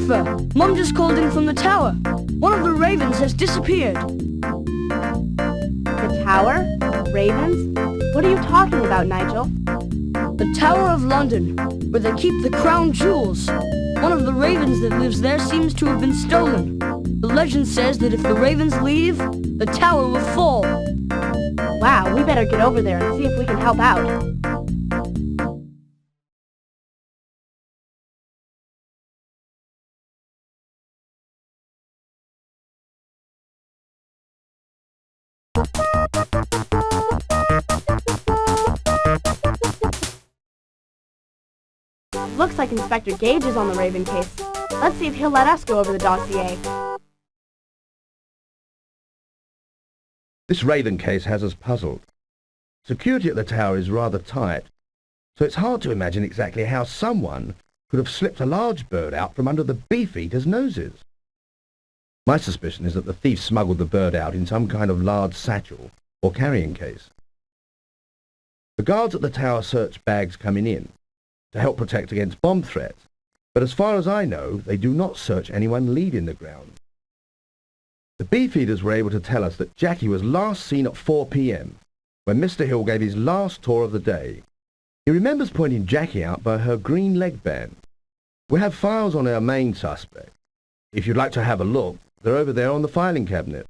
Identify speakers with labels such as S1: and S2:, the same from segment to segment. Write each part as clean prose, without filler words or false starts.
S1: Christopher, Mum just called in from the tower. One of the ravens has disappeared.
S2: The tower? Ravens? What are you talking about, Nigel?
S1: The Tower of London, where they keep the crown jewels. One of the ravens that lives there seems to have been stolen. The legend says that if the ravens leave, the tower will fall.
S2: Wow, we better get over there and see if we can help out. Looks like Inspector Gage is on the Raven case. Let's see if he'll let us go over the dossier.
S3: This Raven case has us puzzled. Security at the tower is rather tight, so it's hard to imagine exactly how someone could have slipped a large bird out from under the beefeaters' noses. My suspicion is that the thief smuggled the bird out in some kind of large satchel or carrying case. The guards at the tower search bags coming in to help protect against bomb threats, but as far as I know, they do not search anyone leaving the ground. The beefeaters were able to tell us that Jackie was last seen at 4 p.m, when Mr. Hill gave his last tour of the day. He remembers pointing Jackie out by her green leg band. We have files on our main suspect. If you'd like to have a look, they're over there on the filing cabinet.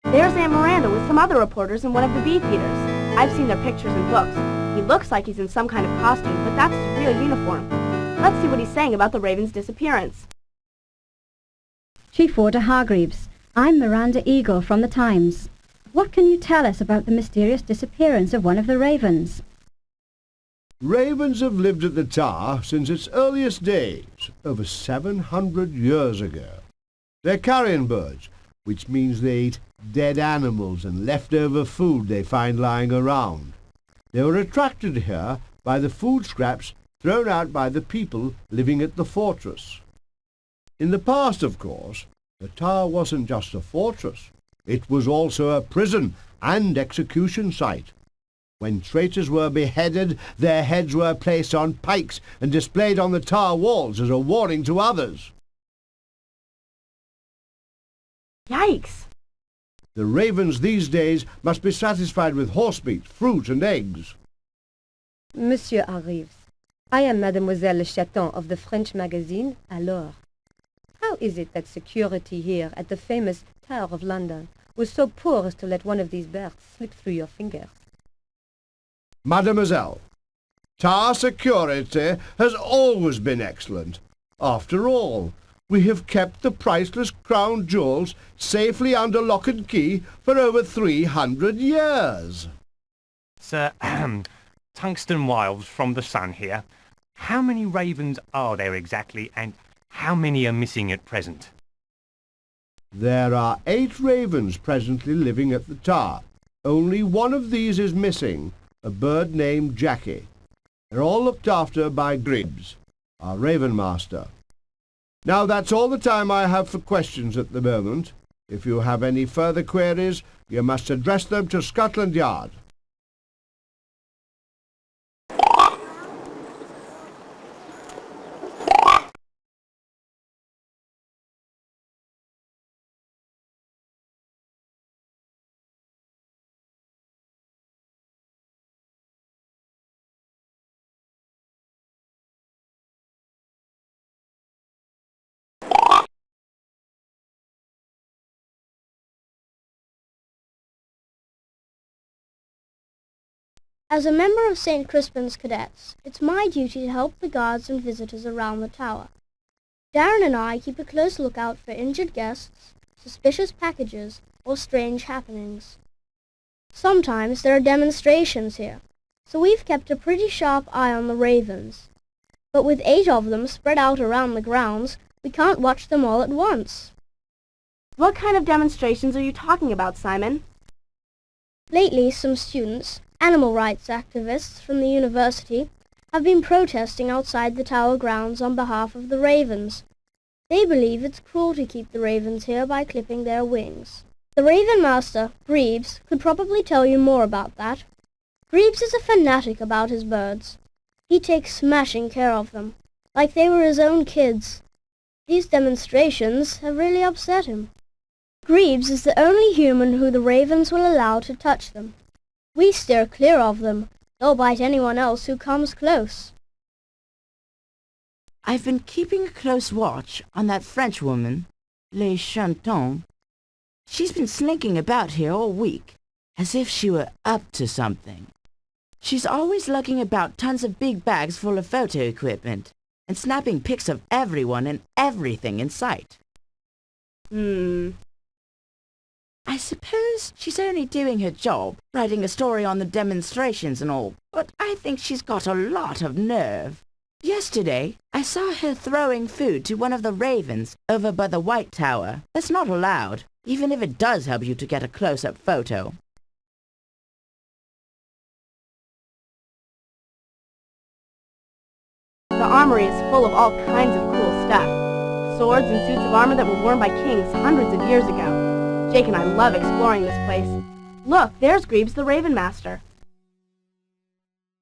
S2: There's Aunt Miranda with some other reporters and one of the beefeaters. I've seen their pictures in books. He looks like he's in some kind of costume, but that's his real uniform. Let's see what he's saying about the Raven's disappearance.
S4: Chief Warder Hargreaves, I'm Miranda Eagle from the Times. What can you tell us about the mysterious disappearance of one of the ravens?
S5: Ravens have lived at the tower since its earliest days, over 700 years ago. They're carrion birds, which means they eat dead animals and leftover food they find lying around. They were attracted here by the food scraps thrown out by the people living at the fortress. In the past, of course, the tower wasn't just a fortress. It was also a prison and execution site. When traitors were beheaded, their heads were placed on pikes and displayed on the tower walls as a warning to others.
S2: Yikes!
S5: The ravens these days must be satisfied with horse meat, fruit and eggs.
S6: Monsieur Hargreaves, I am Mademoiselle Le Chaton of the French magazine, Alors. How is it that security here at the famous Tower of London was so poor as to let one of these birds slip through your fingers?
S5: Mademoiselle, tower security has always been excellent. After all, we have kept the priceless crown jewels safely under lock and key for over 300 years.
S7: Sir, Tungsten Wiles from The Sun here. How many ravens are there exactly, and how many are missing at present?
S5: There are 8 ravens presently living at the tower. Only one of these is missing, a bird named Jackie. They're all looked after by Gribbs, our raven master. Now that's all the time I have for questions at the moment. If you have any further queries, you must address them to Scotland Yard.
S8: As a member of St. Crispin's Cadets, it's my duty to help the guards and visitors around the tower. Darren and I keep a close lookout for injured guests, suspicious packages, or strange happenings. Sometimes there are demonstrations here, so we've kept a pretty sharp eye on the ravens. but with 8 of them spread out around the grounds, we can't watch them all at once.
S2: What kind of demonstrations are you talking about, Simon?
S8: Lately, some students, animal rights activists from the university, have been protesting outside the tower grounds on behalf of the ravens. They believe it's cruel to keep the ravens here by clipping their wings. The Raven Master, Greaves, could probably tell you more about that. Greaves is a fanatic about his birds. He takes smashing care of them, like they were his own kids. These demonstrations have really upset him. Greaves is the only human who the ravens will allow to touch them. We steer clear of them. They'll bite anyone else who comes close.
S9: I've been keeping a close watch on that French woman, Les Chantons. She's been slinking about here all week, as if she were up to something. She's always lugging about tons of big bags full of photo equipment, and snapping pics of everyone and everything in sight. I suppose she's only doing her job, writing a story on the demonstrations and all, but I think she's got a lot of nerve. Yesterday, I saw her throwing food to one of the ravens over by the White Tower. That's not allowed, even if it does help you to get a close-up photo.
S2: The armory is full of all kinds of cool stuff. Swords and suits of armor that were worn by kings hundreds of years ago. Jake and I love exploring this place. Look, there's Greaves the Raven Master.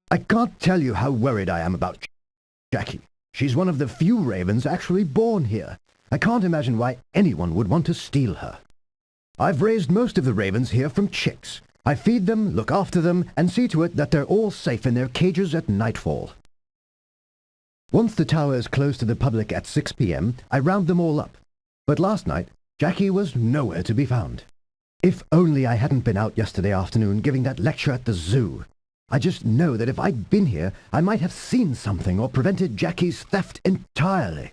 S3: I can't tell you how worried I am about Jackie. She's one of the few ravens actually born here. I can't imagine why anyone would want to steal her. I've raised most of the ravens here from chicks. I feed them, look after them, and see to it that they're all safe in their cages at nightfall. Once the tower is closed to the public at 6 p.m., I round them all up. But last night, Jackie was nowhere to be found. If only I hadn't been out yesterday afternoon giving that lecture at the zoo. I just know that if I'd been here, I might have seen something or prevented Jackie's theft entirely.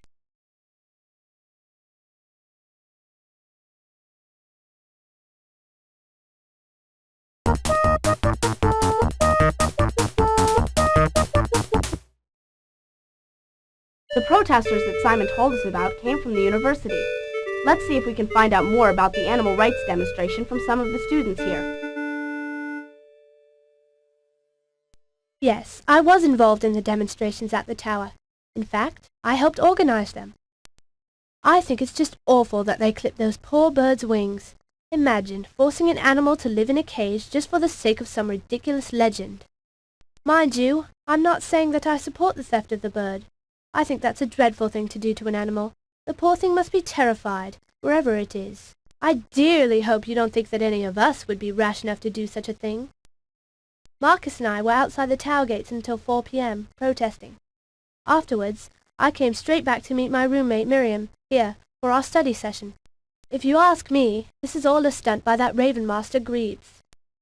S2: The protesters that Simon told us about came from the university. Let's see if we can find out more about the animal rights demonstration from some of the students here.
S10: Yes, I was involved in the demonstrations at the tower. In fact, I helped organize them. I think it's just awful that they clip those poor birds' wings. Imagine forcing an animal to live in a cage just for the sake of some ridiculous legend. Mind you, I'm not saying that I support the theft of the bird. I think that's a dreadful thing to do to an animal. The poor thing must be terrified, wherever it is. I dearly hope you don't think that any of us would be rash enough to do such a thing. Marcus and I were outside the tower gates until 4 p.m., protesting. Afterwards, I came straight back to meet my roommate Miriam, here, for our study session. If you ask me, this is all a stunt by that Raven Master Greaves.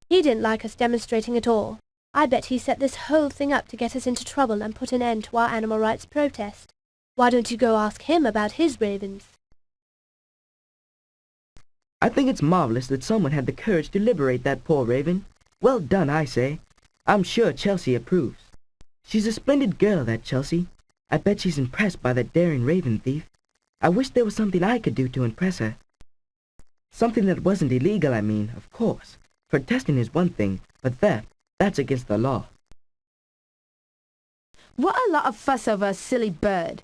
S10: He didn't like us demonstrating at all. I bet he set this whole thing up to get us into trouble and put an end to our animal rights protest. Why don't you go ask him about his ravens?
S11: I think it's marvelous that someone had the courage to liberate that poor raven. Well done, I say. I'm sure Chelsea approves. She's a splendid girl, that Chelsea. I bet she's impressed by that daring raven thief. I wish there was something I could do to impress her. Something that wasn't illegal, I mean, of course. Protesting is one thing, but theft, that's against the law.
S12: What a lot of fuss over a silly bird.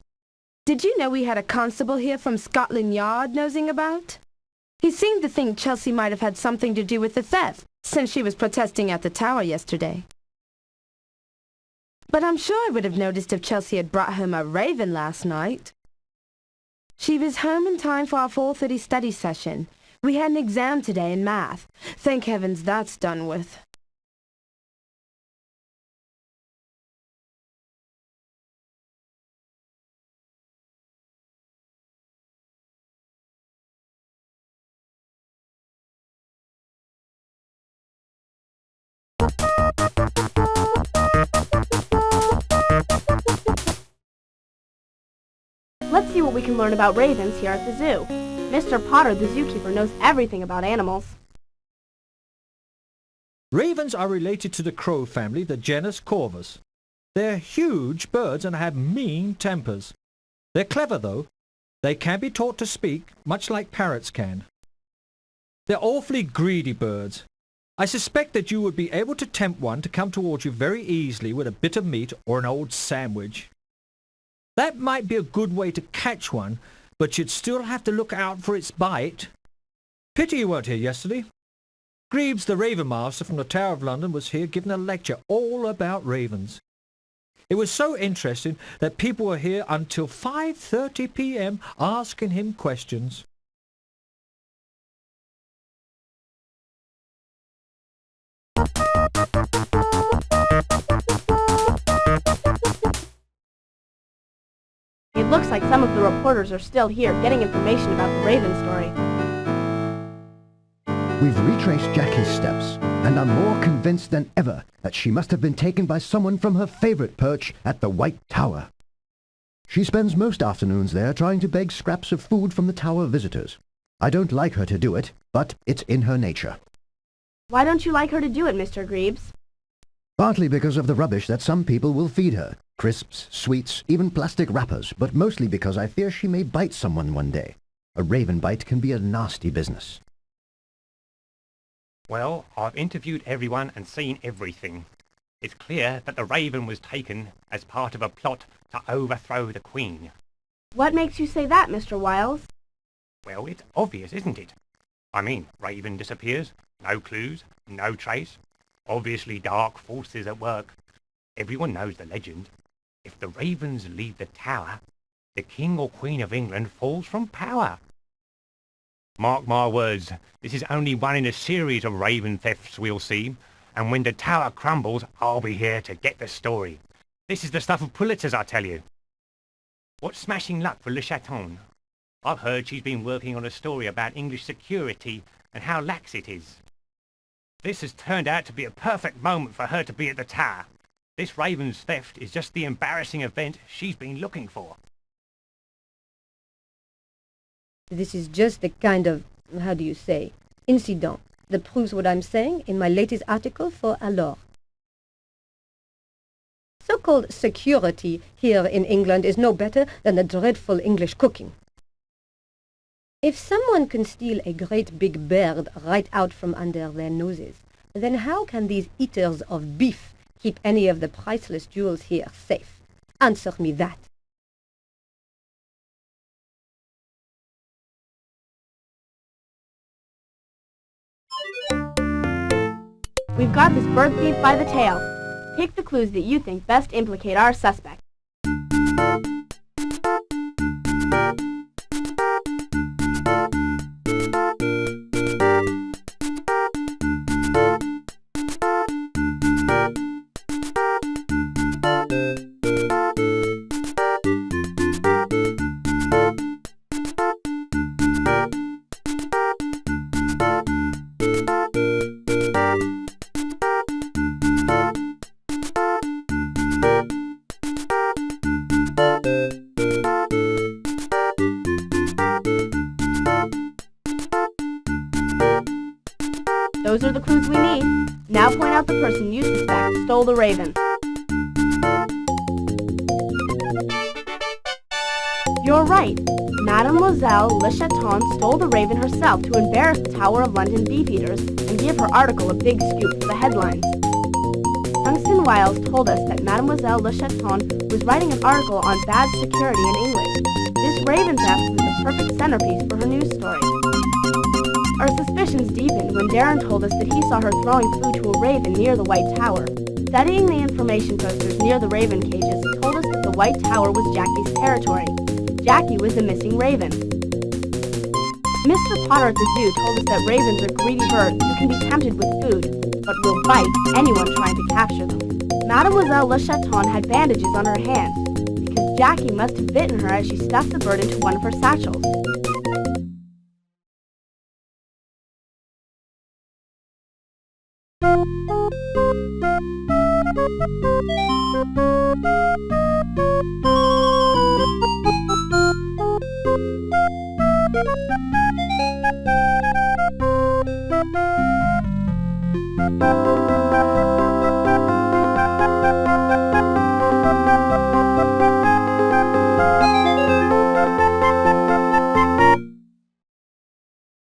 S12: Did you know we had a constable here from Scotland Yard nosing about? He seemed to think Chelsea might have had something to do with the theft, since she was protesting at the tower yesterday. But I'm sure I would have noticed if Chelsea had brought home a raven last night. She was home in time for our 4:30 study session. We had an exam today in math. Thank heavens that's done with.
S2: Let's see what we can learn about ravens here at the zoo. Mr. Potter, the zookeeper, knows everything about animals.
S13: Ravens are related to the crow family, the genus Corvus. They're huge birds and have mean tempers. They're clever, though. They can be taught to speak, much like parrots can. They're awfully greedy birds. I suspect that you would be able to tempt one to come towards you very easily with a bit of meat or an old sandwich. That might be a good way to catch one, but you'd still have to look out for its bite. Pity you weren't here yesterday. Greaves, the Raven Master from the Tower of London, was here giving a lecture all about ravens. It was so interesting that people were here until 5:30 p.m. asking him questions.
S2: It looks like some of the reporters are still here getting information about the Raven story.
S14: We've retraced Jackie's steps, and are more convinced than ever that she must have been taken by someone from her favorite perch at the White Tower. She spends most afternoons there trying to beg scraps of food from the tower visitors. I don't like her to do it, but it's in her nature.
S2: Why don't you like her to do it, Mr. Greaves?
S14: Partly because of the rubbish that some people will feed her. Crisps, sweets, even plastic wrappers, but mostly because I fear she may bite someone one day. A raven bite can be a nasty business.
S7: Well, I've interviewed everyone and seen everything. It's clear that the raven was taken as part of a plot to overthrow the Queen.
S2: What makes you say that, Mr. Wiles?
S7: Well, it's obvious, isn't it? I mean, raven disappears, no clues, no trace. Obviously dark forces at work. Everyone knows the legend. If the ravens leave the tower, the King or Queen of England falls from power. Mark my words, this is only one in a series of raven thefts we'll see, and when the tower crumbles, I'll be here to get the story. This is the stuff of Pulitzer's, I tell you. What smashing luck for Le Chaton. I've heard she's been working on a story about English security and how lax it is. This has turned out to be a perfect moment for her to be at the tower. This raven's theft is just the embarrassing event she's been looking for.
S6: This is just the kind of, how do you say, incident that proves what I'm saying in my latest article for Alors. So-called security here in England is no better than the dreadful English cooking. If someone can steal a great big bird right out from under their noses, then how can these eaters of beef keep any of the priceless jewels here safe? Answer me that.
S2: We've got this bird thief by the tail. Pick the clues that you think best implicate our suspect. Those are the clues we need. Now point out the person you suspect stole the raven. You're right. Mademoiselle Le Chaton stole the raven herself to embarrass the Tower of London beefeaters and give her article a big scoop for the headlines. Tungsten Wiles told us that Mademoiselle Le Chaton was writing an article on bad security in English. This raven theft was the perfect centerpiece for her news story. Our suspicions deepened when Darren told us that he saw her throwing food to a raven near the White Tower. Studying the information posters near the raven cages told us that the White Tower was Jackie's territory. Jackie was the missing raven. Mr. Potter at the zoo told us that ravens are greedy birds who can be tempted with food, but will bite anyone trying to capture them. Mademoiselle Le Chaton had bandages on her hands, because Jackie must have bitten her as she stuffed the bird into one of her satchels.